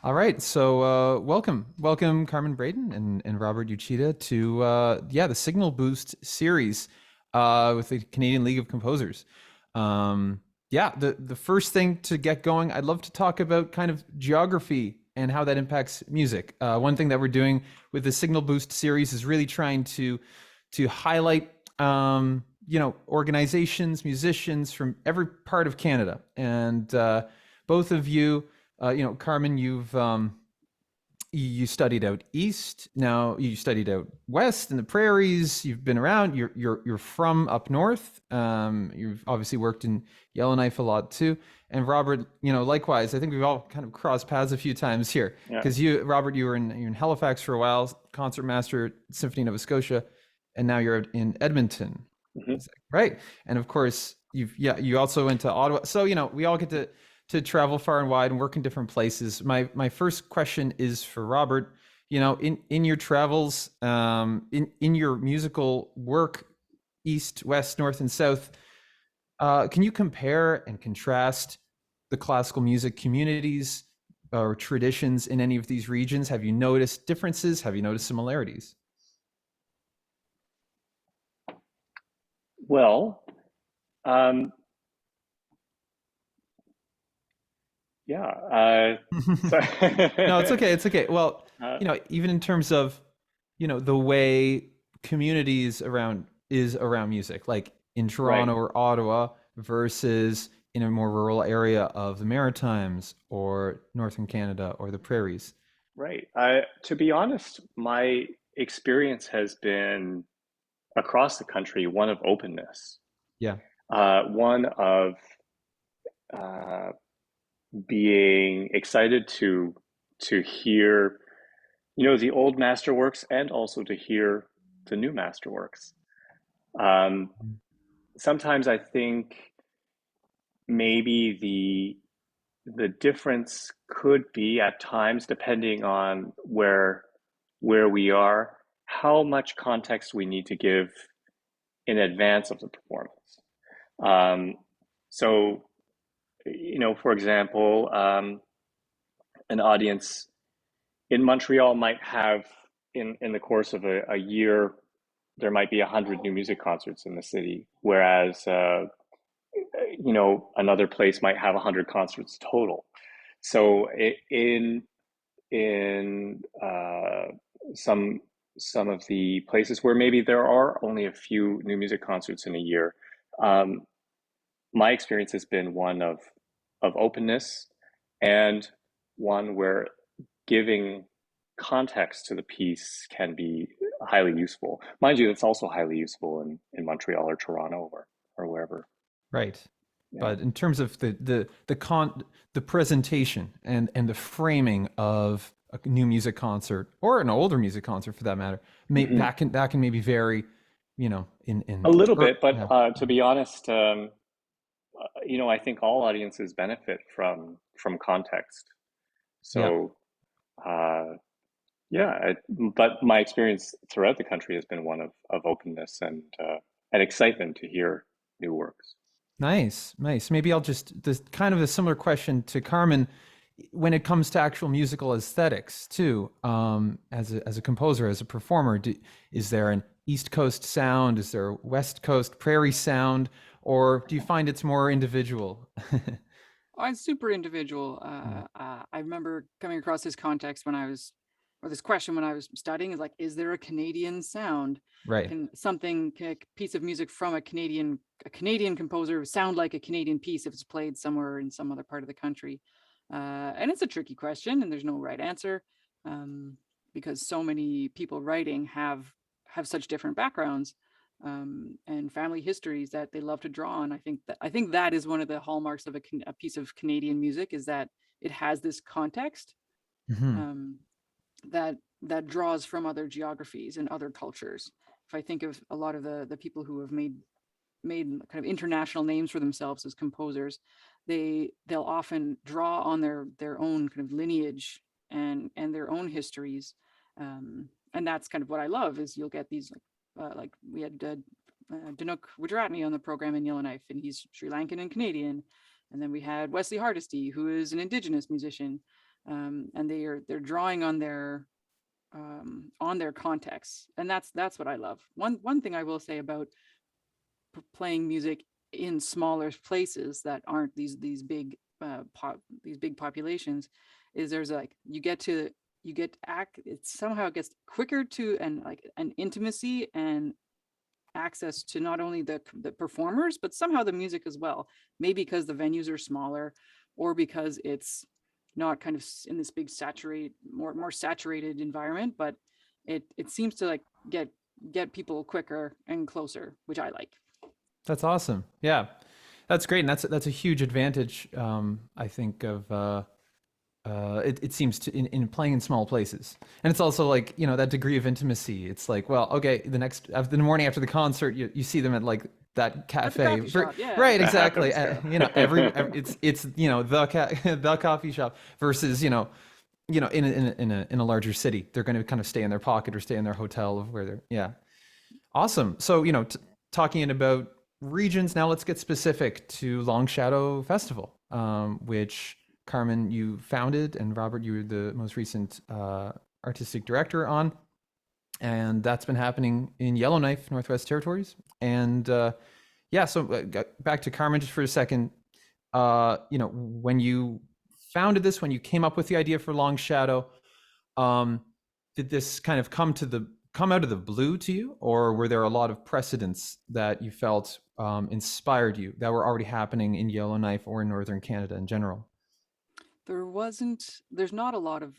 All right, so welcome, Carmen Braden and Robert Uchida to the Signal Boost series with the Canadian League of Composers. The first thing to get going, I'd love to talk about kind of geography and how that impacts music. One thing that we're doing with the Signal Boost series is really trying to highlight organizations, musicians from every part of Canada, and both of you. Carmen, you studied out east. Now you studied out west in the prairies. You've been around. You're from up north. You've obviously worked in Yellowknife a lot too. And Robert, likewise. I think we've all kind of crossed paths a few times here Yeah. because Robert, you're in Halifax for a while, concertmaster at Symphony of Nova Scotia, and now you're in Edmonton, hmm right? And of course, you also went to Ottawa. So we all get to travel far and wide and work in different places. My first question is for Robert. In your travels, in your musical work, east, west, north, and south, can you compare and contrast the classical music communities or traditions in any of these regions? Have you noticed differences? Have you noticed similarities? Well, um, yeah. So, No, it's okay. It's okay. Well, uh, even in terms of, the way communities around music, like in right, Toronto or Ottawa versus in a more rural area of the Maritimes or Northern Canada or the prairies. right. To be honest, my experience has been across the country one of openness, Yeah. one of uh, being excited to hear, the old masterworks and also to hear the new masterworks. Um, Sometimes I think maybe the difference could be at times, depending on where we are, how much context we need to give in advance of the performance. Um, so, for example, an audience in Montreal might have in the course of a year, there might be 100 new music concerts in the city, whereas another place might have 100 concerts total. So in some some of the places where maybe there are only a few new music concerts in a year, um, my experience has been one of openness and one where giving context to the piece can be highly useful. Mind you, it's also highly useful in Montreal or Toronto or wherever. Right. Yeah. But in terms of the presentation and the framing of a new music concert or an older music concert for that matter, Mhm. that can maybe vary, A little bit, but yeah. to be honest, I think all audiences benefit from context. Yeah. So, uh, yeah, but my experience throughout the country has been one of openness and excitement to hear new works. Nice, nice. Maybe I'll just this kind of a similar question to Carmen when it comes to actual musical aesthetics too. As a composer, as a performer, is there an East Coast sound? Is there a West Coast prairie sound, or do you find it's more individual? Oh, it's super individual. Yeah. I remember coming across this context when I was, or this question when I was studying is like, is there a Canadian sound? Right. Can a piece of music from a Canadian composer sound like a Canadian piece if it's played somewhere in some other part of the country? And it's a tricky question, and there's no right answer, um, because so many people writing have such different backgrounds, and family histories that they love to draw on. I think that is one of the hallmarks of a piece of Canadian music is that it has this context, Hmm. um, that draws from other geographies and other cultures. If I think of a lot of the people who have made kind of international names for themselves as composers, they'll often draw on their own kind of lineage and their own histories, and that's kind of what I love is you'll get these like we had Dinuk Wijaratney on the program in Yellowknife, and he's Sri Lankan and Canadian. And then we had Wesley Hardesty, who is an Indigenous musician. and they're drawing on their context, and that's what I love. One thing I will say about playing music in smaller places that aren't these big these big populations is there's like you get act it somehow gets quicker to and like an intimacy and access to not only the performers but somehow the music as well, maybe because the venues are smaller or because it's not kind of in this big more saturated environment, but it seems to like get people quicker and closer, which I like. That's awesome. Yeah, that's great, and that's a huge advantage. I think of it seems to in playing in small places, and it's also like that degree of intimacy. It's like, well, okay, the morning after the concert, you see them at like that At the cafe, coffee shop, yeah. right? That Exactly. happens, Every it's the coffee shop versus in a larger city, they're going to kind of stay in their pocket or stay in their hotel of where they're Awesome. So talking about regions now, let's get specific to Longshadow Festival, which Carmen, you founded, and Robert, you were the most recent artistic director on. And that's been happening in Yellowknife, Northwest Territories. And so back to Carmen just for a second. When you founded this, when you came up with the idea for Longshadow, did this kind of come out of the blue to you, or were there a lot of precedents that you felt inspired you that were already happening in Yellowknife or in Northern Canada in general? There's not a lot of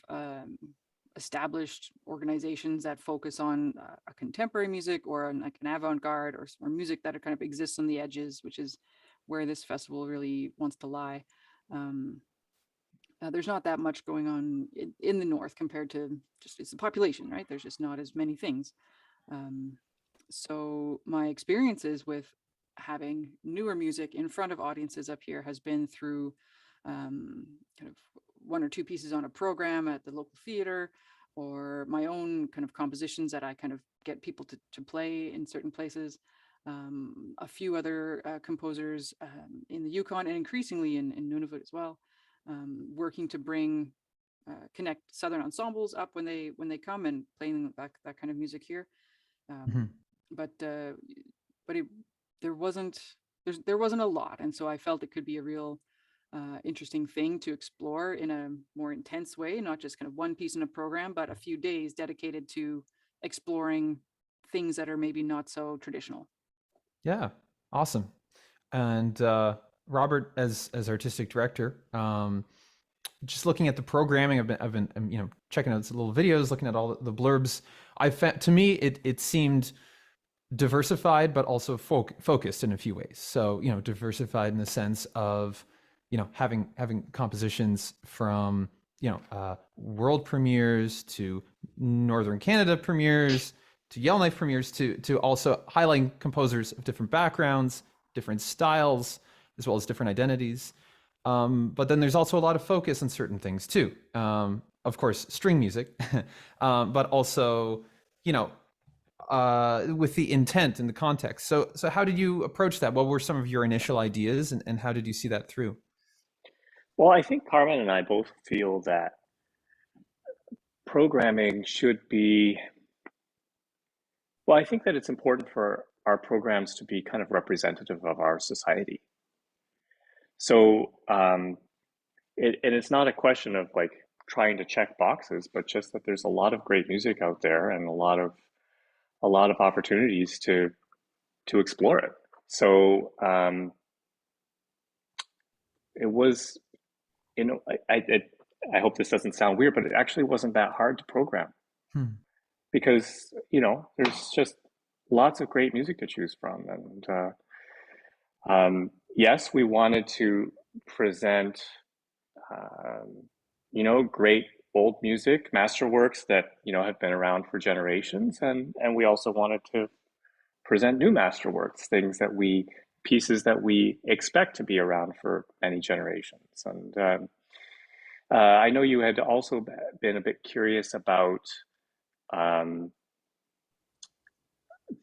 established organizations that focus on a contemporary music or like an avant-garde or music that kind of exists on the edges, which is where this festival really wants to lie. There's not that much going on in the north compared to just it's the population, right? There's just not as many things. So my experiences with having newer music in front of audiences up here has been through kind of one or two pieces on a program at the local theater, or my own kind of compositions that I kind of get people to play in certain places. A few other composers in the Yukon and increasingly in Nunavut as well, working to connect Southern ensembles up when they come and playing that kind of music here. Mhm. But there wasn't a lot, and so I felt it could be a real interesting thing to explore in a more intense way, not just kind of one piece in a program, but a few days dedicated to exploring things that are maybe not so traditional. Yeah, awesome. And Robert, as artistic director, just looking at the programming, I've been checking out some little videos, looking at all the blurbs. To me, it seemed diversified, but also focused in a few ways. So diversified in the sense of having compositions from world premieres to Northern Canada premieres to Yellowknife premieres to also highlighting composers of different backgrounds, different styles, as well as different identities. But then there's also a lot of focus on certain things too. Of course, string music, but also with the intent and the context. So how did you approach that? What were some of your initial ideas, and how did you see that through? Well, I think Carmen and I both feel that programming should be, well, I think that it's important for our programs to be kind of representative of our society. So, and it's not a question of like trying to check boxes, but just that there's a lot of great music out there and a lot of opportunities to explore it. So, it was, I hope this doesn't sound weird, but it actually wasn't that hard to program Hmm. because, there's just lots of great music to choose from. And yes, we wanted to present, great old music, masterworks that, have been around for generations. And we also wanted to present new masterworks, pieces that we expect to be around for many generations. And I know you had also been a bit curious about um,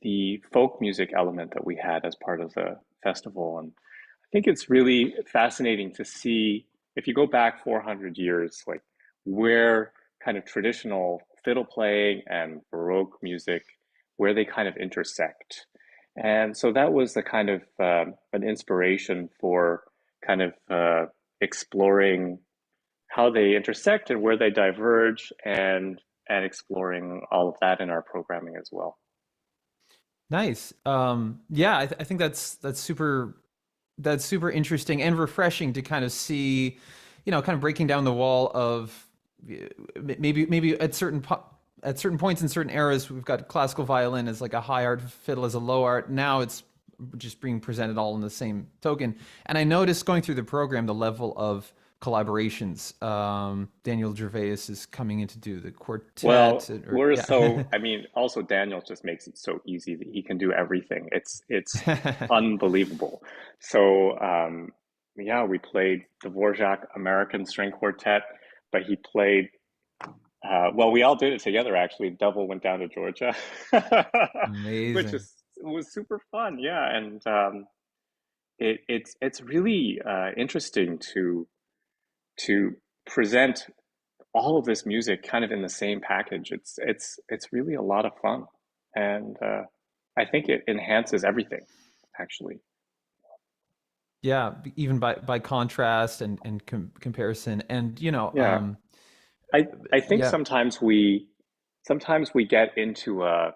the folk music element that we had as part of the festival. And I think it's really fascinating to see if you go back 400 years, like where kind of traditional fiddle playing and Baroque music, where they kind of intersect. And so that was the kind of an inspiration for kind of exploring how they intersect and where they diverge, and exploring all of that in our programming as well. Nice. Yeah, I think that's super interesting and refreshing to kind of see, kind of breaking down the wall of maybe at certain points in certain eras we've got classical violin as like a high art, fiddle as a low art. Now it's just being presented all in the same token. And I noticed going through the program the level of collaborations. Daniel Gervais is coming in to do the quartet, Well, or we're yeah. so, I mean, also Daniel just makes it so easy that he can do everything. It's unbelievable. So, yeah, we played Dvorak American String Quartet, but he played, well, we all did it together actually. Double went down to Georgia, which Amazing. is was super fun. Yeah, and it's really interesting to present all of this music kind of in the same package. It's really a lot of fun, and I think it enhances everything, actually. Yeah, even by contrast and comparison, and Yeah, I think yeah. sometimes we get into a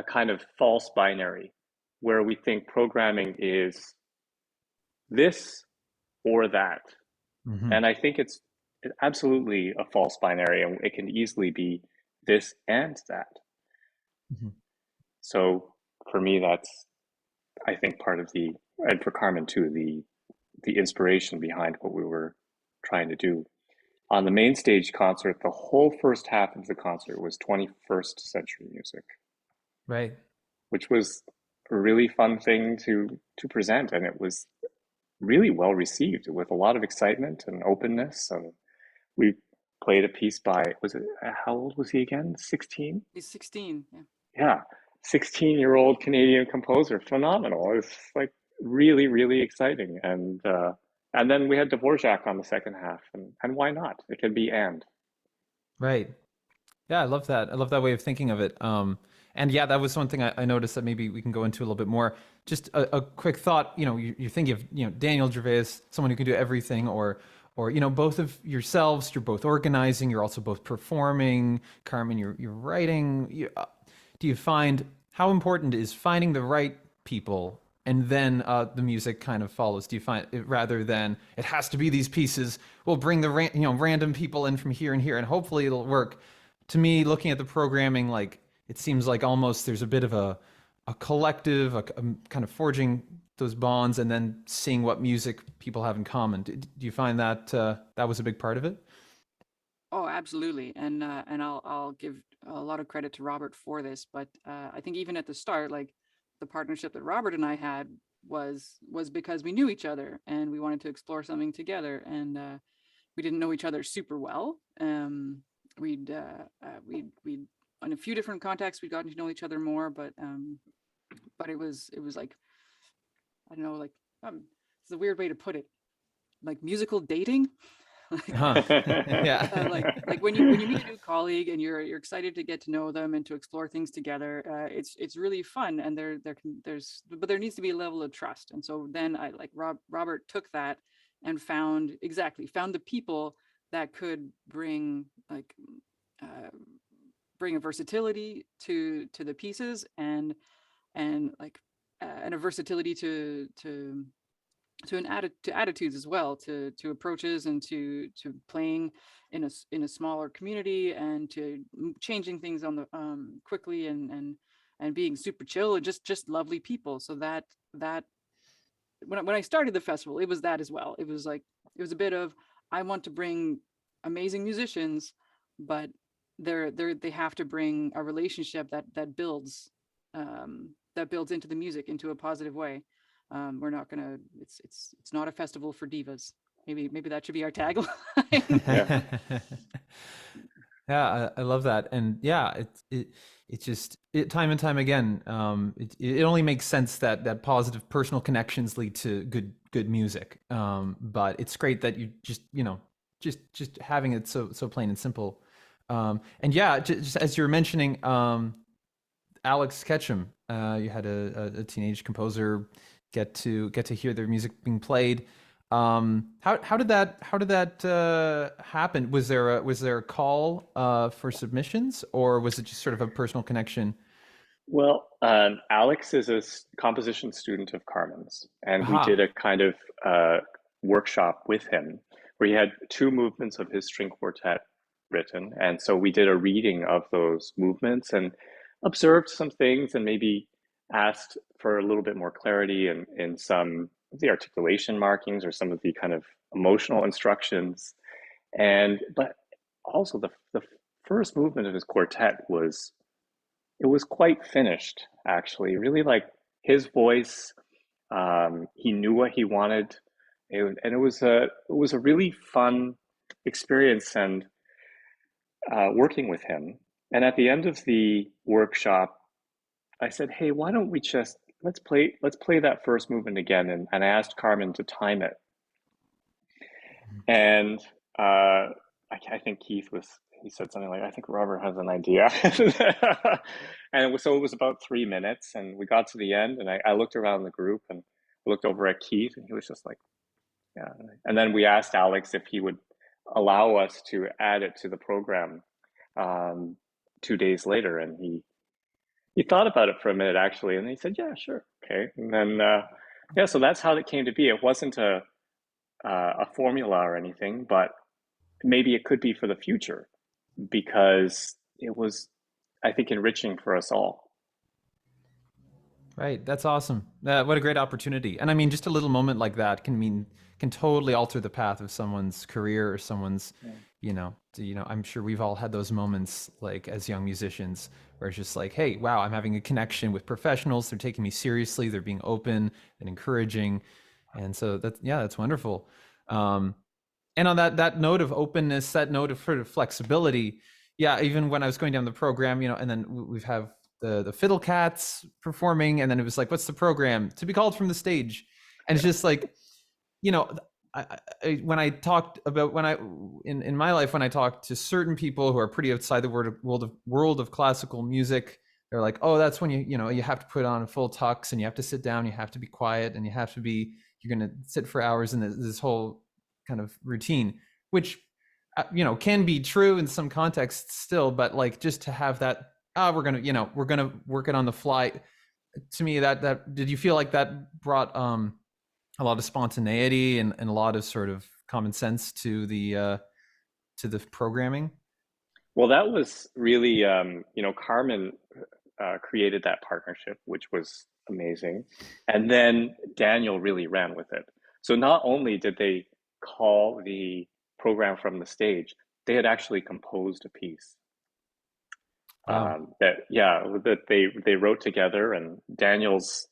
kind of false binary where we think programming is this or that, Hmm. and I think it's absolutely a false binary, and it can easily be this and that. Hmm. So for me, that's, I think, part of the, and for Carmen too, the inspiration behind what we were trying to do. On the main stage concert, the whole first half of the concert was 21st century music, Right. which was a really fun thing to present, and it was really well received with a lot of excitement and openness. And we played a piece by, was it, how old was he again? 16? He's 16. Yeah. Yeah, 16-year-old Canadian composer, phenomenal. It's like really, really exciting. And then we had Dvorak on the second half, and why not? It can be and. Right. Yeah, I love that. I love that way of thinking of it. And yeah, that was one thing I noticed that maybe we can go into a little bit more. Just a quick thought. You think of Daniel Gervais, someone who can do everything, or both of yourselves. You're both organizing. You're also both performing. Carmen, you're writing. Do you find how important is finding the right people, and then the music kind of follows? Do you find it, rather than it has to be these pieces, we'll bring the random people in from here and here, and hopefully it'll work? To me, looking at the programming, like it seems like almost there's a bit of a collective, a kind of forging those bonds, and then seeing what music people have in common. Do you find that that was a big part of it? Oh, absolutely. And I'll give a lot of credit to Robert for this, but I think even at the start, like the partnership that Robert and I had was because we knew each other and we wanted to explore something together, and we didn't know each other super well. We'd on a few different contexts we'd gotten to know each other more, but it was like, I don't know, like, it's a weird way to put it, like musical dating. Like, Huh. Yeah. like when you meet a new colleague and you're excited to get to know them and to explore things together, it's really fun, and but there needs to be a level of trust. And so then I like Robert took that and found the people that could uh, bring a versatility to the pieces, and and a versatility to attitudes as well, to approaches, and to playing in a smaller community, and to changing things on the quickly, and being super chill, and just lovely people. So that when I started the festival, it was that as well. It was like, it was a bit of, I want to bring amazing musicians, but they have to bring a relationship that builds into the music into a positive way. We're not gonna. It's not a festival for divas. Maybe that should be our tagline. Yeah. Yeah, I love that, and yeah, it just time and time again. It only makes sense that positive personal connections lead to good music. But it's great that you just just having it so plain and simple. And yeah, just as you were mentioning, Alex Ketchum, you had a teenage composer get to hear their music being played. How did that happen? Was there a call for submissions, or was it just sort of a personal connection? Well, Alex is a composition student of Carmen's, and we did Aha. a kind of workshop with him where he had two movements of his string quartet written. And so we did a reading of those movements and observed some things and maybe asked for a little bit more clarity in some of the articulation markings or some of the kind of emotional instructions. And but also the first movement of his quartet was it was quite finished, actually. Really like his voice. He knew what he wanted, and it was a really fun experience and working with him. And at the end of the workshop, I said, "Hey, why don't we just let's play that first movement again?" And I asked Carmen to time it. And I think he said something like, I think Robert has an idea. So it was about 3 minutes, and we got to the end, and I looked around the group and looked over at Keith, and he was just like, yeah. And then we asked Alex if he would allow us to add it to the program 2 days later, and he thought about it for a minute actually, and he said, yeah, sure, okay. And then yeah, so that's how it came to be. It wasn't a formula or anything, but maybe it could be for the future because it was, I think, enriching for us all. Right. That's awesome. What a great opportunity. And I mean, just a little moment like that can totally alter the path of someone's career or someone's, Yeah. I'm sure we've all had those moments like as young musicians where it's just like, hey, wow, I'm having a connection with professionals. They're taking me seriously. They're being open and encouraging. And so that's wonderful. And on that note of openness, that note of sort of flexibility, yeah, even when I was going down the program, and then we've have the Fiddle Cats performing, and then it was like, what's the program to be called from the stage? And it's just like, you know, when I talked about in my life, when I talked to certain people who are pretty outside the world of classical music, they're like, oh, that's when you have to put on a full tux and you have to sit down, you have to be quiet, and you're going to sit for hours in this whole kind of routine, which can be true in some contexts still, but like just to have that, we're gonna work it on the fly. To me, that did you feel like that brought a lot of spontaneity and a lot of sort of common sense to the programming? Well, that was really, Carmen created that partnership, which was amazing. And then Daniel really ran with it. So not only did they call the program from the stage, they had actually composed a piece Wow. that they wrote together, and Daniel's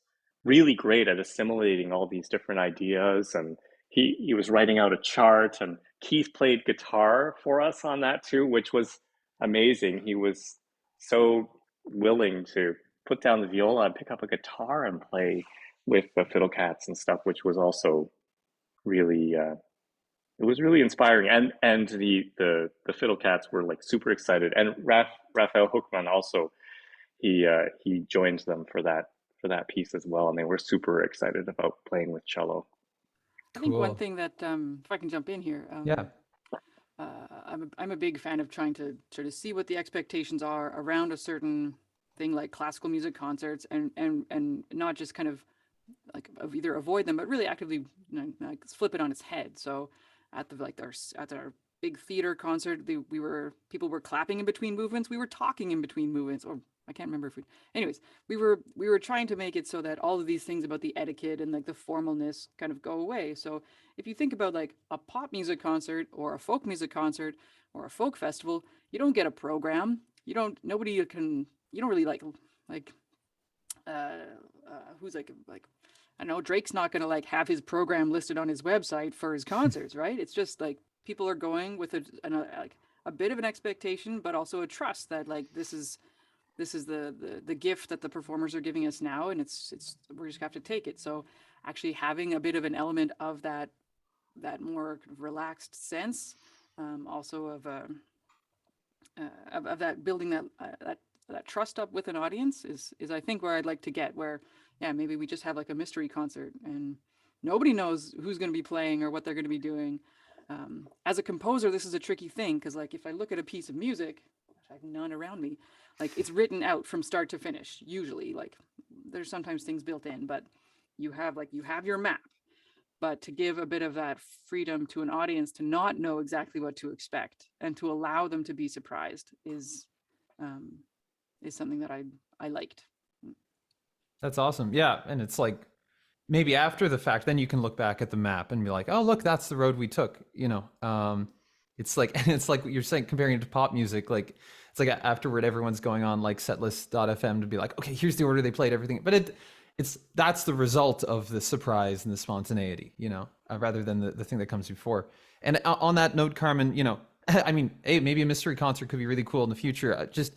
really great at assimilating all these different ideas, and he was writing out a chart, and Keith played guitar for us on that too, which was amazing. He was so willing to put down the viola and pick up a guitar and play with the fiddle cats and stuff, which was also really it was really inspiring, and the fiddle cats were like super excited, and Raphael Hookman also he joined them for that piece as well, and they were super excited about playing with cello. I think one Cool. thing that, if I can jump in here, Yeah. I'm a big fan of trying to sort of see what the expectations are around a certain thing like classical music concerts, and not just kind of like of either avoid them, but really actively like flip it on its head. So at the like our big theater concert, people were clapping in between movements. We were talking in between movements, or I can't remember if we. Anyways, we were trying to make it so that all of these things about the etiquette and like the formalness kind of go away. So if you think about like a pop music concert or a folk music concert or a folk festival, you don't get a program. You don't really like who's like I don't know, Drake's not going to like have his program listed on his website for his concerts, right? It's just like people are going with like a bit of an expectation, but also a trust that like this is the gift that the performers are giving us now, and it's we just have to take it. So actually having a bit of an element of that more relaxed sense also of that building that trust up with an audience is I think where I'd like to get, where yeah, maybe we just have like a mystery concert and nobody knows who's going to be playing or what they're going to be doing. As a composer, this is a tricky thing because like if I look at a piece of music, I have none around me, like it's written out from start to finish. Usually, like there's sometimes things built in, but you have your map. But to give a bit of that freedom to an audience to not know exactly what to expect and to allow them to be surprised um, is something that I liked. That's awesome. Yeah, and it's like maybe after the fact, then you can look back at the map and be like, oh, look, that's the road we took. It's like and it's like what you're saying, comparing it to pop music. Like it's like afterward, everyone's going on like setlist.fm to be like, okay, here's the order they played everything. But that's the result of the surprise and the spontaneity, rather than the thing that comes before. And on that note, Carmen, I mean, hey, maybe a mystery concert could be really cool in the future. Just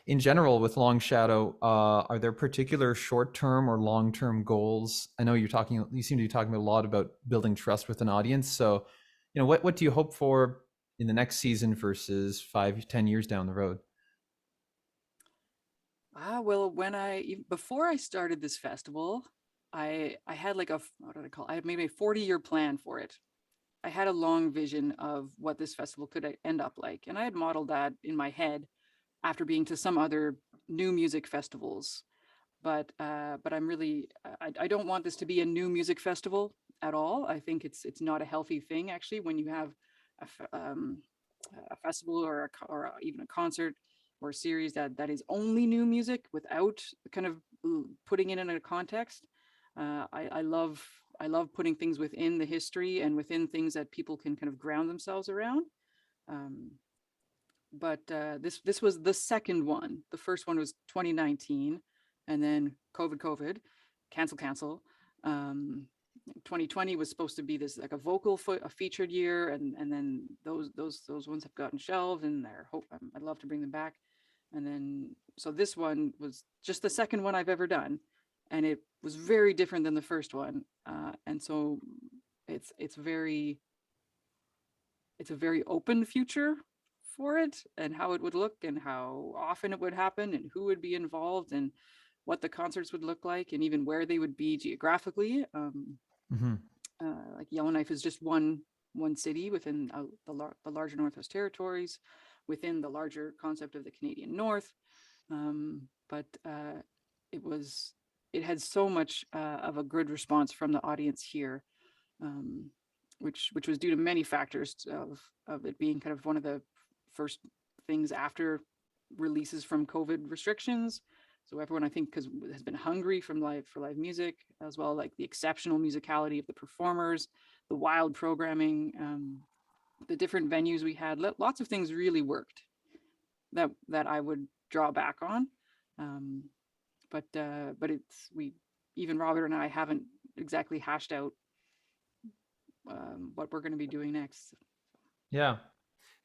in general with Longshadow, are there particular short-term or long-term goals? I know you seem to be talking a lot about building trust with an audience. So, what do you hope for in the next season versus 5-10 years down the road? Well, before I started this festival, I had like what did I call it? I had maybe a 40-year plan for it. I had a long vision of what this festival could end up like, and I had modeled that in my head after being to some other new music festivals. But I'm really I don't want this to be a new music festival at all. I think it's not a healthy thing actually when you have a festival or even a concert or a series that is only new music without kind of putting it in a context. I love putting things within the history and within things that people can kind of ground themselves around. Um, but this was the second one. The first one was 2019, and then COVID, cancel. Um, 2020 was supposed to be this like a featured year, and then those ones have gotten shelved, and I'd love to bring them back. And then so this one was just the second one I've ever done, and it was very different than the first one. And so it's a very open future for it and how it would look and how often it would happen and who would be involved and what the concerts would look like and even where they would be geographically. Mm-hmm. Like Yellowknife is just one city within the larger Northwest Territories, within the larger concept of the Canadian North. But it had so much of a good response from the audience here, which was due to many factors of it being kind of one of the first things after releases from COVID restrictions. So everyone, I think, has been hungry for live music, as well, like the exceptional musicality of the performers, the wild programming, the different venues we had. Lots of things really worked that I would draw back on. But even Robert and I haven't exactly hashed out what we're going to be doing next. Yeah.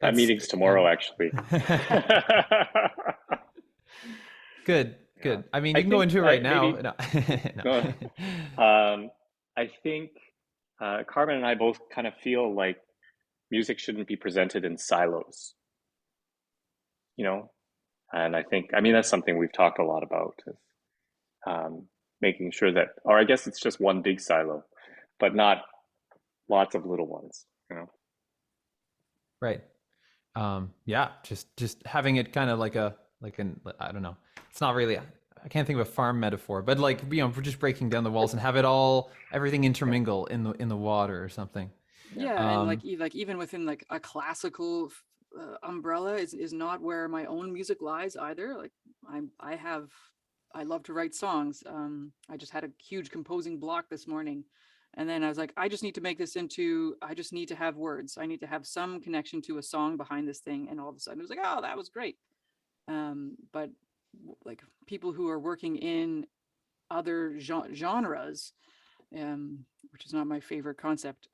That meeting's tomorrow, actually. Good. I mean, you can go into it right now. I think Carmen and I both kind of feel like music shouldn't be presented in silos, and I mean, that's something we've talked a lot about, is making sure that, or I guess it's just one big silo, but not lots of little ones, Right. Yeah, just having it kind of like I don't know. It's not really, I can't think of a farm metaphor, but like, we're just breaking down the walls and have everything intermingle in the water or something. Yeah, and like even within like a classical umbrella is not where my own music lies either. Like I love to write songs. I just had a huge composing block this morning. And then I was like, I just need to have words. I need to have some connection to a song behind this thing. And all of a sudden it was like, oh, that was great. But like people who are working in other genres, which is not my favorite concept,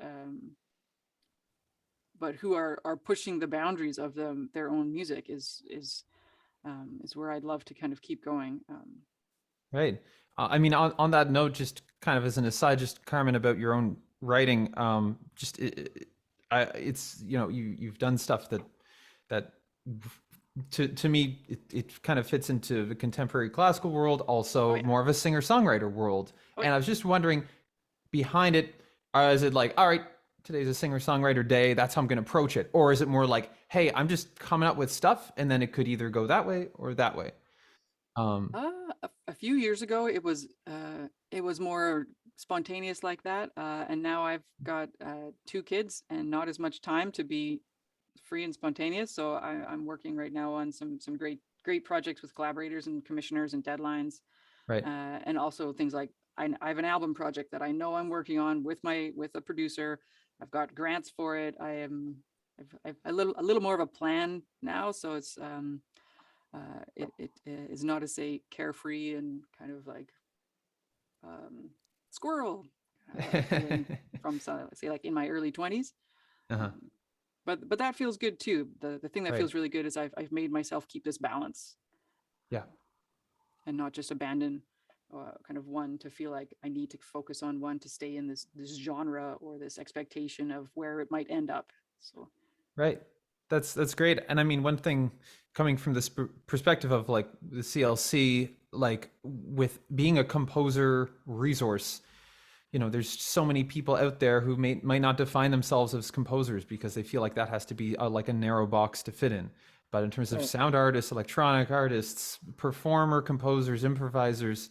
but who are pushing the boundaries of their own music is where I'd love to kind of keep going. Right. I mean, on that note, just kind of as an aside, just Carmen, about your own writing, it's, you know, you've done stuff that to me it kind of fits into the contemporary classical world, Oh also yeah. more of a singer-songwriter world. Oh And yeah. I was just wondering, behind it, is it like, all right, today's a singer-songwriter day, that's how I'm going to approach it? Or is it more like, hey, I'm just coming up with stuff, and then it could either go that way or that way? um A few years ago, it was more spontaneous like that, and now I've got 2 kids and not as much time to be free and spontaneous. So I'm working right now on some great projects with collaborators and commissioners and deadlines, right. and also things like I have an album project that I know I'm working on with a producer. I've got grants for it. I've a little more of a plan now, so it is not as say carefree and kind of like um, squirrel feeling from some, say like in my early 20s. Uh-huh. Um, but that feels good too. The thing that Right. feels really good is I've made myself keep this balance, Yeah. and not just abandon kind of one to feel like I need to focus on one to stay in this genre or this expectation of where it might end up. So Right. That's great. And I mean, one thing coming from this perspective of like the CLC, like with being a composer resource, you know, there's so many people out there who might not define themselves as composers because they feel like that has to be like a narrow box to fit in. But in terms of Right. sound artists, electronic artists, performer, composers, improvisers,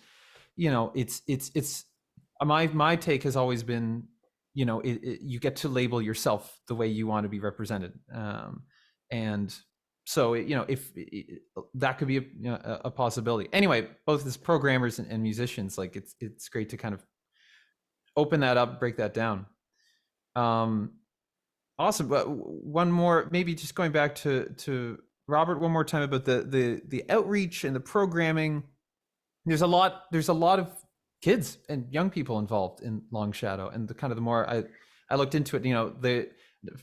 you know, it's my take has always been, you know, you get to label yourself the way you want to be represented. And so, you know, if that could be a possibility. Anyway, both as programmers and musicians, like it's great to kind of open that up, break that down. Um, awesome. But one more, maybe just going back to Robert one more time about the outreach and the programming. There's a lot of kids and young people involved in Longshadow, and the kind of the more I looked into it, you know, the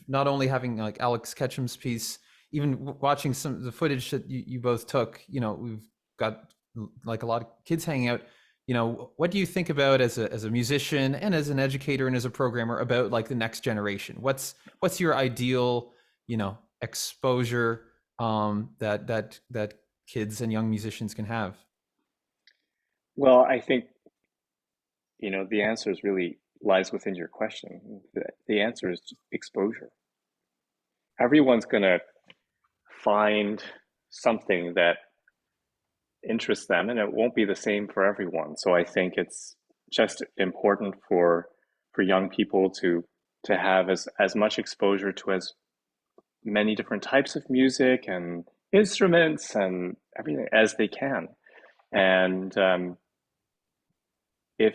not only having like Alex Ketchum's piece, even watching some of the footage that you both took, you know, we've got like a lot of kids hanging out. You know, what do you think about as a musician and as an educator and as a programmer about like the next generation? What's your ideal, you know, exposure that kids and young musicians can have? Well, I think, the answer is really lies within your question. The answer is just exposure. Everyone's going to find something that interests them, and it won't be the same for everyone. So I think it's just important for young people to have as much exposure to as many different types of music and instruments and everything as they can. And if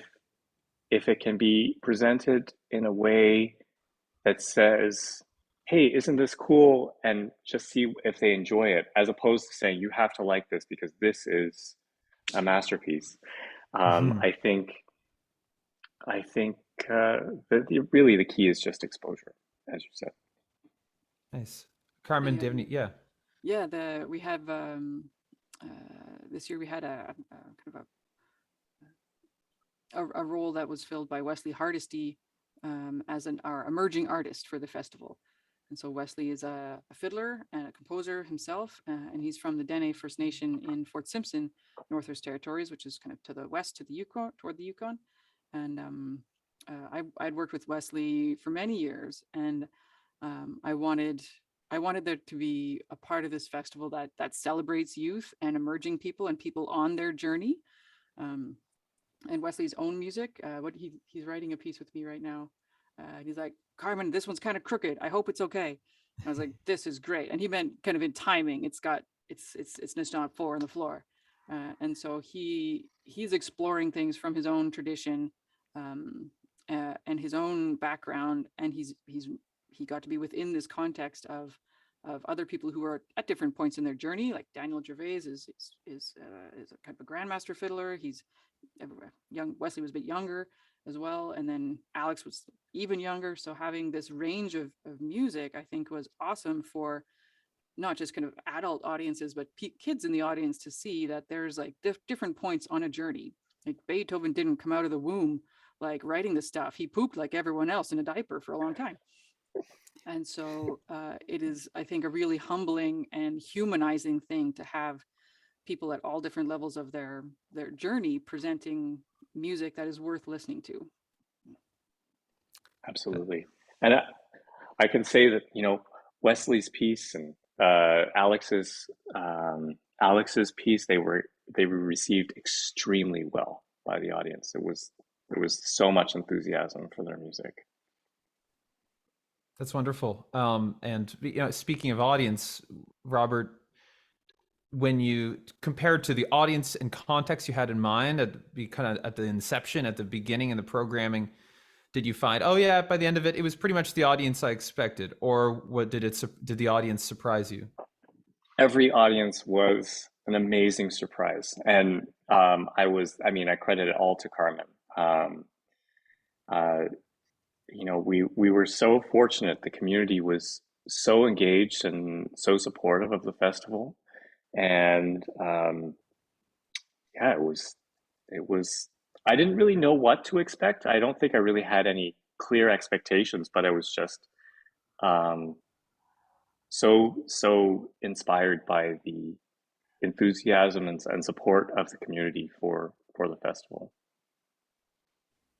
if it can be presented in a way that says, "Hey, isn't this cool?" and just see if they enjoy it, as opposed to saying you have to like this because this is a masterpiece. Um, Mm-hmm. I think I think that really the key is just exposure, as you said. Nice. Carmen, the do you have any? Yeah. yeah, the we have this year we had a kind of a role that was filled by Wesley Hardesty as our emerging artist for the festival. And so Wesley is a fiddler and a composer himself, and he's from the Dene First Nation in Fort Simpson, Northwest Territories, which is kind of to the west to the Yukon, toward the Yukon. And I'd worked with Wesley for many years, and I wanted there to be a part of this festival that celebrates youth and emerging people and people on their journey. Um, and Wesley's own music. He's writing a piece with me right now. He's like, Carmen, this one's kind of crooked. I hope it's okay. And I was like, this is great. And he meant kind of in timing. It's just not 4 on the floor. And so he's exploring things from his own tradition, and his own background. And he got to be within this context of other people who are at different points in their journey. Like Daniel Gervais is a kind of a grandmaster fiddler. He's young. Wesley was a bit younger as well, and then Alex was even younger. So having this range of music, I think, was awesome for not just kind of adult audiences, but kids in the audience to see that there's like different points on a journey. Like Beethoven didn't come out of the womb like writing the stuff. He pooped like everyone else in a diaper for a long time. And so it is, I think, a really humbling and humanizing thing to have people at all different levels of their journey presenting music that is worth listening to. Absolutely. And I can say that, Wesley's piece and Alex's piece, they were received extremely well by the audience. There was so much enthusiasm for their music. That's wonderful. And speaking of audience, Robert, when you compared to the audience and context you had in mind at the inception, at the beginning of the programming, did you find, oh yeah, by the end of it, it was pretty much the audience I expected, or did the audience surprise you? Every audience was an amazing surprise, and I credit it all to Carmen. Uh, we were so fortunate. The community was so engaged and so supportive of the festival, and yeah, it was. I didn't really know what to expect. I don't think I really had any clear expectations, but I was just um, so inspired by the enthusiasm and support of the community for the festival.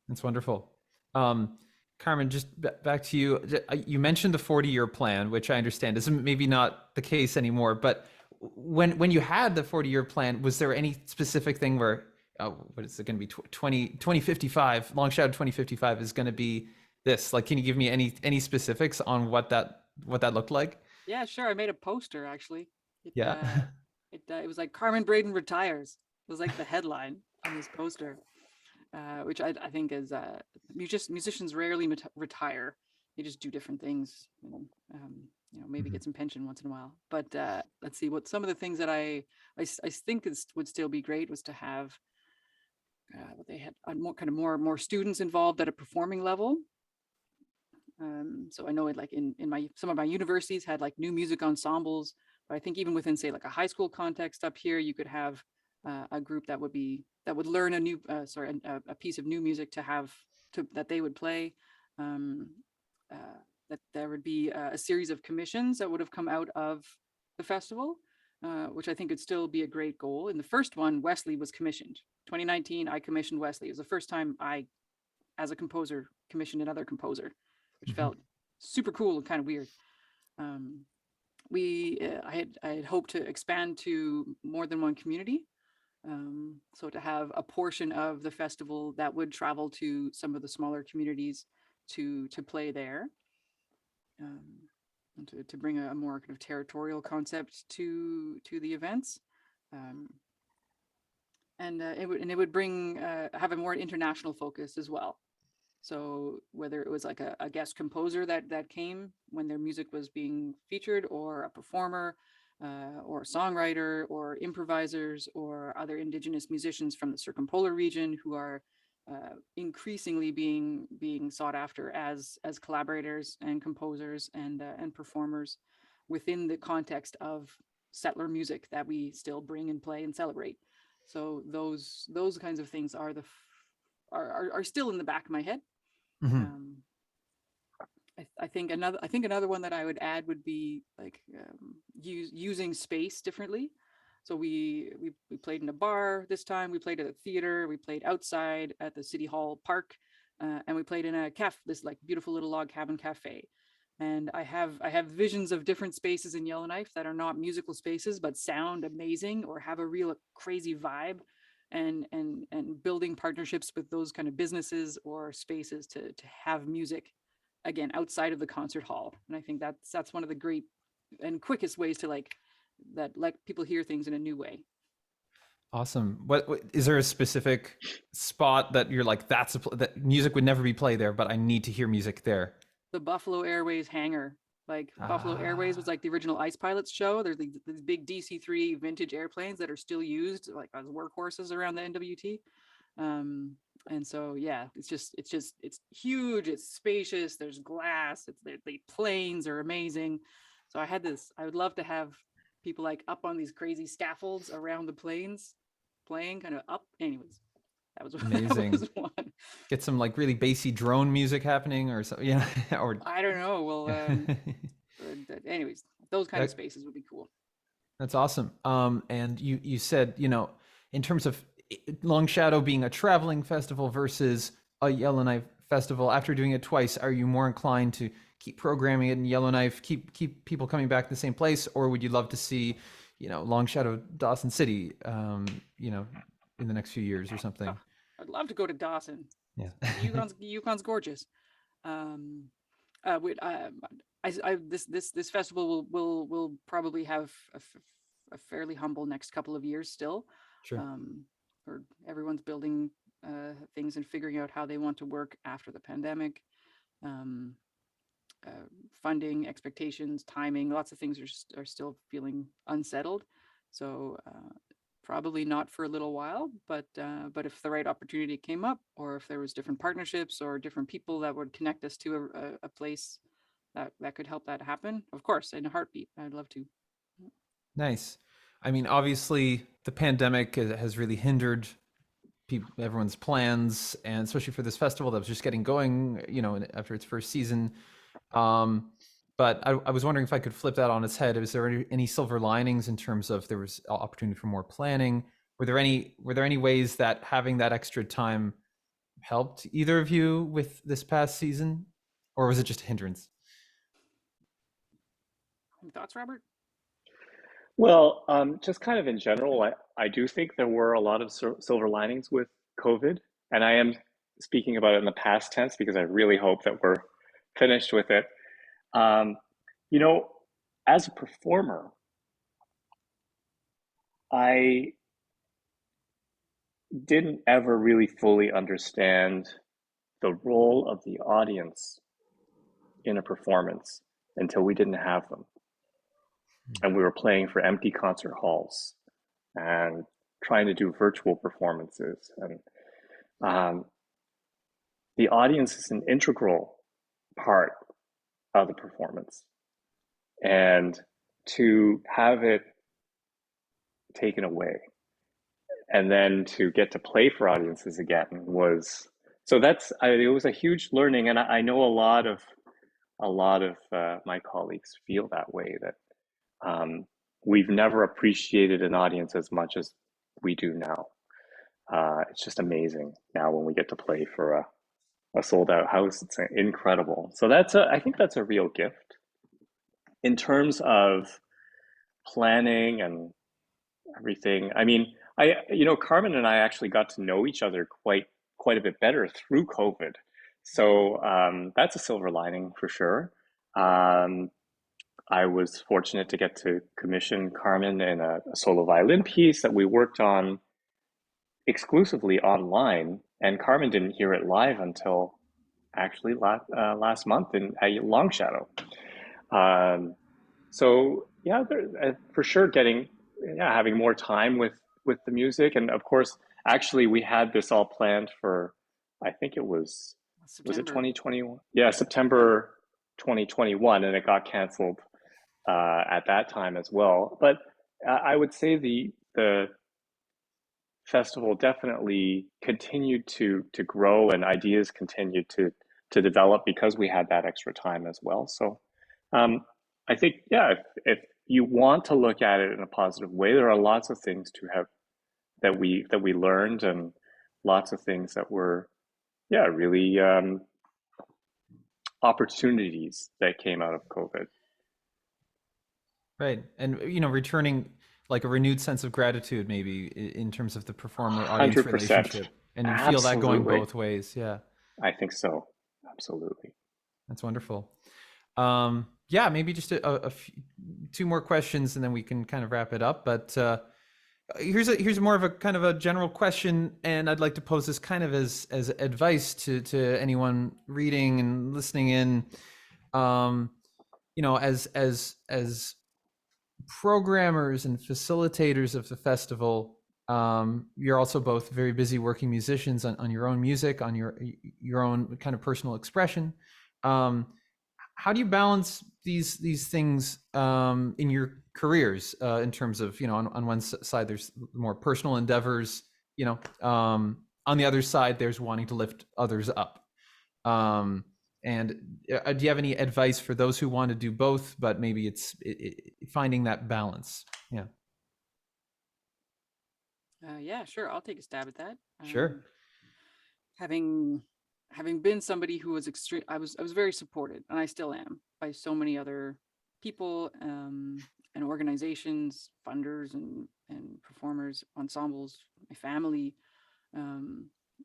That's wonderful. Um, Carmen, just back to you. You mentioned the 40-year plan, which I understand is maybe not the case anymore. But when you had the 40-year plan, was there any specific thing where, what is it going to be, 2055, Longshadow 2055 is going to be this? Like, can you give me any specifics on what that looked like? Yeah, sure. I made a poster actually. It Yeah. it was like Carmen Braden retires. It was like the headline on this poster, which I think is musicians rarely retire. They just do different things. Maybe Mhm. get some pension once in a while. But let's see what some of the things that I think would still be great was to have what they had more students involved at a performing level. So I know it like in my some of my universities had like new music ensembles, but I think even within say like a high school context up here, you could have a group that would learn a piece of new music that they would play. Um, that there would be a series of commissions that would have come out of the festival, which I think would still be a great goal. In the first one, Wesley was commissioned. 2019, I commissioned Wesley. It was the first time I, as a composer, commissioned another composer, which Mhm. felt super cool and kind of weird. Um, I had hoped to expand to more than one community. So to have a portion of the festival that would travel to some of the smaller communities to play there, um, and to bring a more kind of territorial concept to the events. Um, and it would bring have a more international focus as well. So whether it was like a guest composer that came when their music was being featured, or a performer, or a songwriter, or improvisers, or other indigenous musicians from the circumpolar region who are increasingly being sought after as collaborators and composers and performers within the context of settler music that we still bring and play and celebrate. So those kinds of things are are still in the back of my head. Mhm. um, I think another one that I would add would be like using space differently. So we played in a bar this time. We played at a theater. We played outside at the city hall park, and we played in a cafe, this like beautiful little log cabin cafe. And I have visions of different spaces in Yellowknife that are not musical spaces but sound amazing or have a real crazy vibe, and building partnerships with those kind of businesses or spaces to have music again outside of the concert hall. And I think that's one of the great and quickest ways to let people hear things in a new way. Awesome. What is there a specific spot that you're like, that music would never be played there, but I need to hear music there? The Buffalo Airways hangar. Like Buffalo Airways was Ah. like the original Ice Pilots show. There's these big DC-3 vintage airplanes that are still used like as workhorses around the NWT. Um, and so yeah, it's huge. It's spacious. There's glass. The planes are amazing. So I would love to have people like up on these crazy scaffolds around the planes playing kind of up. Anyways, That was Amazing. that was one. Get some like really bassy drone music happening or something. Yeah. Or I don't know. Well, anyways, those kind of that, spaces would be cool. that's awesome. And you said, in terms of Longshadow being a traveling festival versus a Yellowknife festival, after doing it twice, are you more inclined to keep programming it in Yellowknife, keep people coming back to the same place, or would you love to see, Longshadow Dawson City, in the next few years or something? Oh, I'd love to go to Dawson. Yeah. Yukon's gorgeous. Um, wait, this festival will probably have a fairly humble next couple of years still. Sure. Where everyone's building things and figuring out how they want to work after the pandemic. Um, Funding, expectations, timing, lots of things are still feeling unsettled. So probably not for a little while, but if the right opportunity came up, or if there was different partnerships or different people that would connect us to a place that could help that happen, of course, in a heartbeat, I'd love to. Nice. I mean, obviously, the pandemic has really hindered everyone's plans, and especially for this festival that was just getting going, after its first season. But I was wondering if I could flip that on its head. Is there any silver linings in terms of there was opportunity for more planning? Were there any ways that having that extra time helped either of you with this past season, or was it just a hindrance? Any thoughts, Robert? Well, just kind of in general, I do think there were a lot of silver linings with COVID, and I am speaking about it in the past tense because I really hope that we're finished with it. Um, you know, as a performer, I didn't ever really fully understand the role of the audience in a performance until we didn't have them. And we were playing for empty concert halls and trying to do virtual performances. And the audience is an integral part of the performance. And to have it taken away and then to get to play for audiences again was so it was a huge learning, and I know a lot of my colleagues feel that way, that we've never appreciated an audience as much as we do now. It's just amazing now when we get to play for a sold out house. It's incredible. So I think that's a real gift. In terms of planning and everything, I mean, Carmen and I actually got to know each other quite a bit better through COVID. So that's a silver lining for sure. I was fortunate to get to commission Carmen in a solo violin piece that we worked on exclusively online, and Carmen didn't hear it live until actually last month in Longshadow. So yeah, for sure, having more time with the music, and of course, actually, we had this all planned for, I think it was it 2021? Yeah, September 2021, and it got canceled at that time as well. But I would say the festival definitely continued to grow, and ideas continued to develop because we had that extra time as well. So I think, yeah, if you want to look at it in a positive way, there are lots of things that we learned, and lots of things that were, yeah, really opportunities that came out of COVID. Right. And, returning like a renewed sense of gratitude, maybe in terms of the performer audience 100%. relationship. And you feel that going both ways. Yeah. I think so. Absolutely. That's wonderful. Yeah, maybe just two more questions and then we can kind of wrap it up. But here's more of a kind of a general question, and I'd like to pose this kind of as advice to anyone reading and listening in. As programmers and facilitators of the festival, you're also both very busy working musicians on your own music, on your own kind of personal expression. How do you balance these things in your careers, in terms of, on one side there's more personal endeavors, on the other side, there's wanting to lift others up. And do you have any advice for those who want to do both, but maybe it's finding that balance? Yeah. Yeah, sure. I'll take a stab at that. Sure. Having been somebody who was extreme, I was very supported, and I still am, by so many other people and organizations, funders, and performers, ensembles, my family.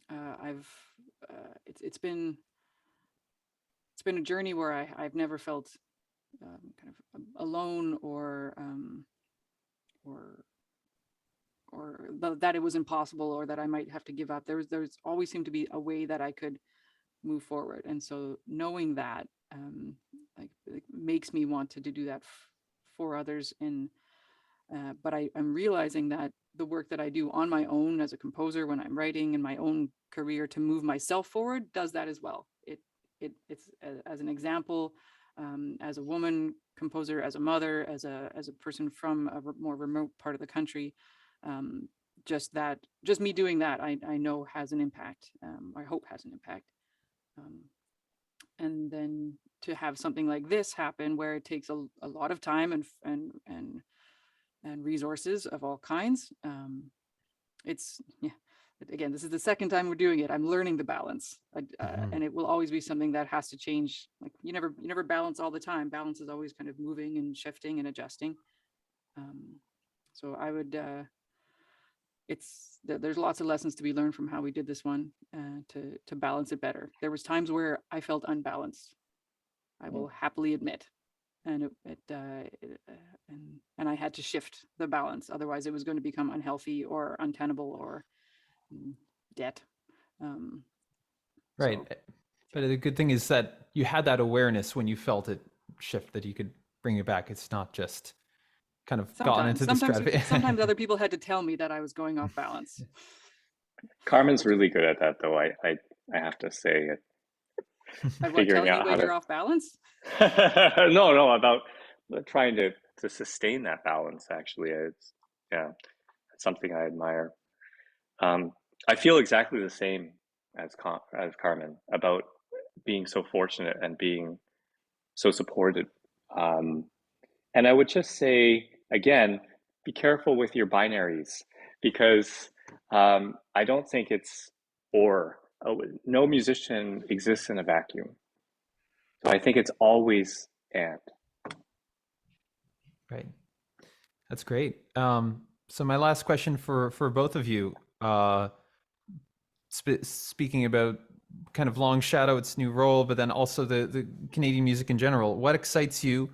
I've it's been a journey where I've never felt kind of alone or that it was impossible or that I might have to give up. There's always seemed to be a way that I could move forward, and so knowing that like makes me want to do that for others. And but I'm realizing that the work that I do on my own as a composer, when I'm writing in my own career to move myself forward, does that as well. It's as an example, as a woman composer, as a mother, as a person from a more remote part of the country. Just me doing that, I know has an impact. I hope has an impact. And then to have something like this happen, where it takes a lot of time and resources of all kinds. It's, yeah, again, this is the second time we're doing it. I'm learning the balance, and it will always be something that has to change. Like you never balance all the time. Balance is always kind of moving and shifting and adjusting. So I would, there's lots of lessons to be learned from how we did this one to balance it better. There was times where I felt unbalanced, I will happily admit, and and I had to shift the balance. Otherwise, it was going to become unhealthy or untenable or debt. Right. So, But the good thing is that you had that awareness when you felt it shift, that you could bring it back. It's not just kind of gotten into the stratosphere. Sometimes other people had to tell me that I was going off balance. Carmen's really good at that, though. I have to say, figuring out how to. You're off balance. No, about trying to sustain that balance. Actually, it's something I admire. I feel exactly the same as Carmen about being so fortunate and being so supported. And I would just say, again, be careful with your binaries, because I don't think it's or. No musician exists in a vacuum. So I think it's always and. Right. That's great. So my last question for both of you, speaking about kind of Longshadow, its new role, but then also the Canadian music in general, what excites you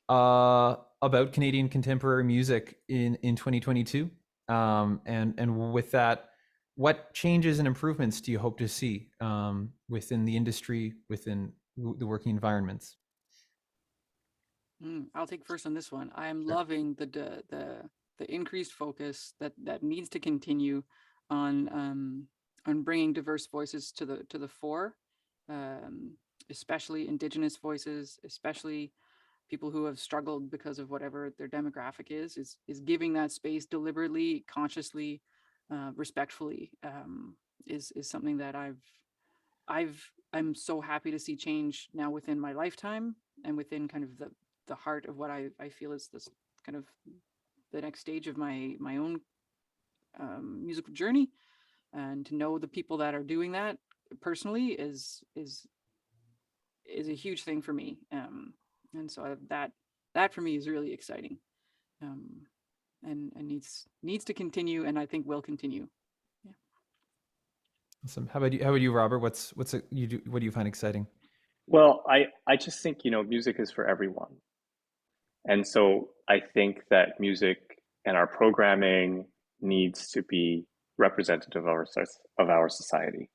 about Canadian contemporary music in 2022? And with that, what changes and improvements do you hope to see within the industry, within the working environments? I'll take first on this one. I am loving the increased focus that needs to continue on bringing diverse voices to the fore, especially Indigenous voices, especially people who have struggled because of whatever their demographic is giving that space deliberately, consciously, respectfully, is something that I'm so happy to see change now within my lifetime and within kind of the heart of what I feel is this kind of the next stage of my own musical journey. And to know the people that are doing that personally is a huge thing for me. And so that for me is really exciting, and needs to continue, and I think will continue. Yeah. Awesome. How about you, Robert? What do you find exciting? Well, I just think, music is for everyone. And so I think that music and our programming needs to be representative of our society.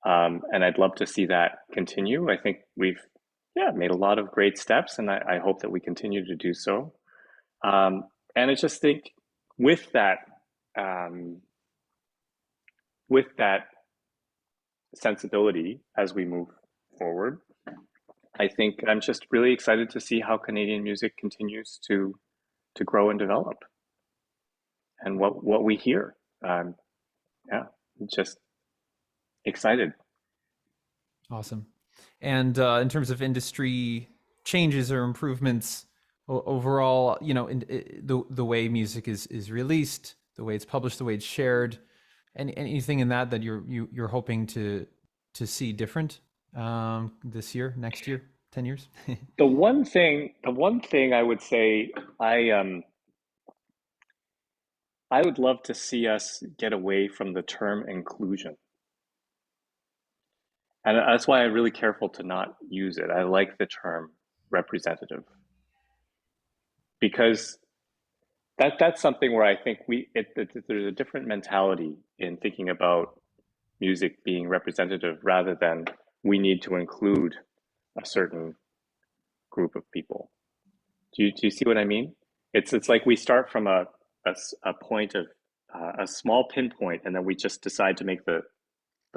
And I'd love to see that continue. I think we've made a lot of great steps, and I hope that we continue to do so. And I just think with that sensibility as we move forward, I think I'm just really excited to see how Canadian music continues to grow and develop, and what we hear. Yeah, just excited. Awesome. And in terms of industry changes or improvements overall, the way music is released, the way it's published, the way it's shared, anything in that you're hoping to see different this year, next year, 10 years? The one thing I would say, I would love to see us get away from the term inclusion. And that's why I'm really careful to not use it. I like the term representative because that's something where I think there's a different mentality in thinking about music being representative rather than we need to include a certain group of people. Do you see what I mean? It's like we start from a point of a small pinpoint, and then we just decide to make the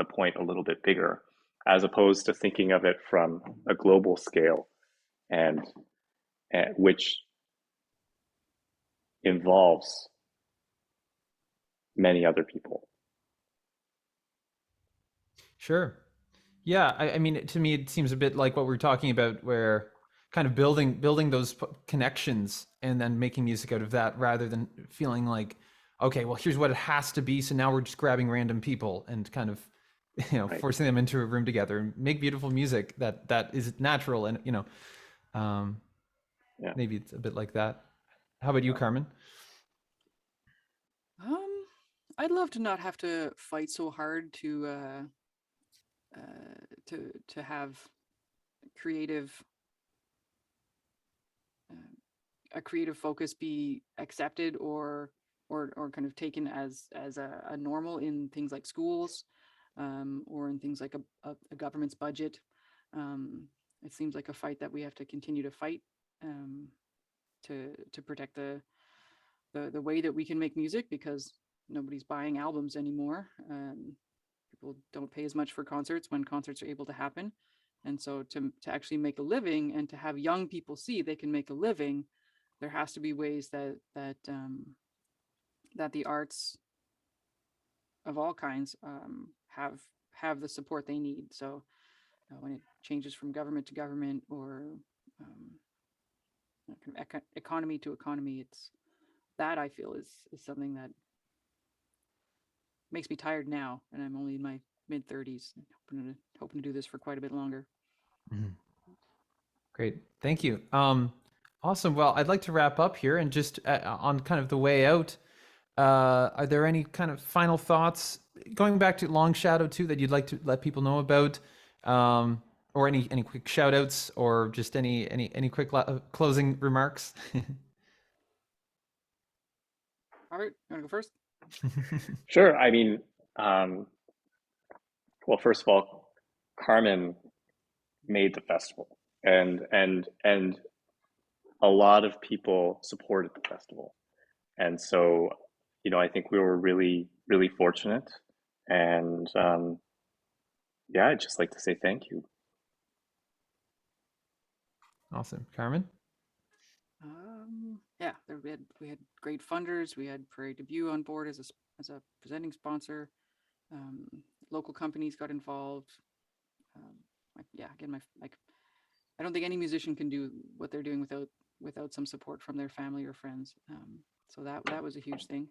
point a little bit bigger, as opposed to thinking of it from a global scale, and, and which involves many other people. Sure. Yeah, I mean, to me, it seems a bit like what we're talking about, where kind of building those connections and then making music out of that, rather than feeling like, okay, well, here's what it has to be. So now we're just grabbing random people and kind of, Right. forcing them into a room together and make beautiful music that is natural. And, um, Yeah. maybe it's a bit like that. How about you, Carmen? Um, I'd love to not have to fight so hard to have creative uh, a creative focus be accepted or kind of taken as a normal in things like schools, or in things like a government's budget. Um, it seems like a fight that we have to continue to fight, um, to protect the way that we can make music, because nobody's buying albums anymore. People don't pay as much for concerts when concerts are able to happen. And so to actually make a living and to have young people see they can make a living, there has to be ways that the arts of all kinds, have the support they need. So when it changes from government to government, or um, economy to economy, it's that I feel is something that makes me tired now, and I'm only in my mid 30s, hoping to do this for quite a bit longer. Mhm. Great. Thank you. Awesome. Well, I'd like to wrap up here and just on kind of the way out. Are there any kind of final thoughts going back to Longshadow too that you'd like to let people know about, or any quick shout outs, or just any quick closing remarks? Robert, you want to go first? Sure. I mean, um, well, first of all, Carmen made the festival, and a lot of people supported the festival, and so I think we were really really fortunate, and yeah, I'd just like to say thank you. Awesome, Carmen. Yeah, we had great funders. We had Prairie Debut on board as a presenting sponsor. Um, Local companies got involved. Um, yeah, again, I don't think any musician can do what they're doing without some support from their family or friends. So that was a huge thing.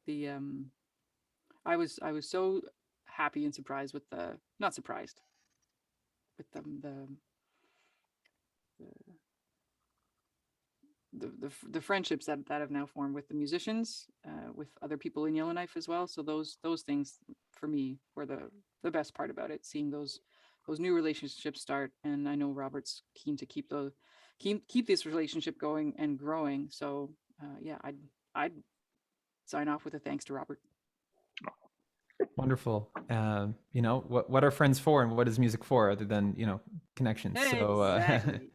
The I was so happy and surprised with the not surprised with the the friendships that have now formed with the musicians, with other people in Yellowknife as well. So those things for me were the best part about it, seeing those new relationships start. And I know Robert's keen to keep this relationship going and growing. So yeah, I'd sign off with a thanks to Robert. Wonderful. What are friends for, and what is music for, other than connections? So Exactly.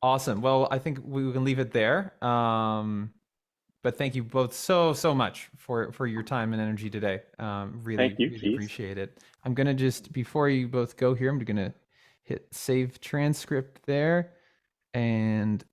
awesome. Well, I think we can leave it there. But thank you both so much for your time and energy today. Thank Really you, really Keith. appreciate it. I'm gonna just, before you both go here, I'm gonna hit save transcript there, and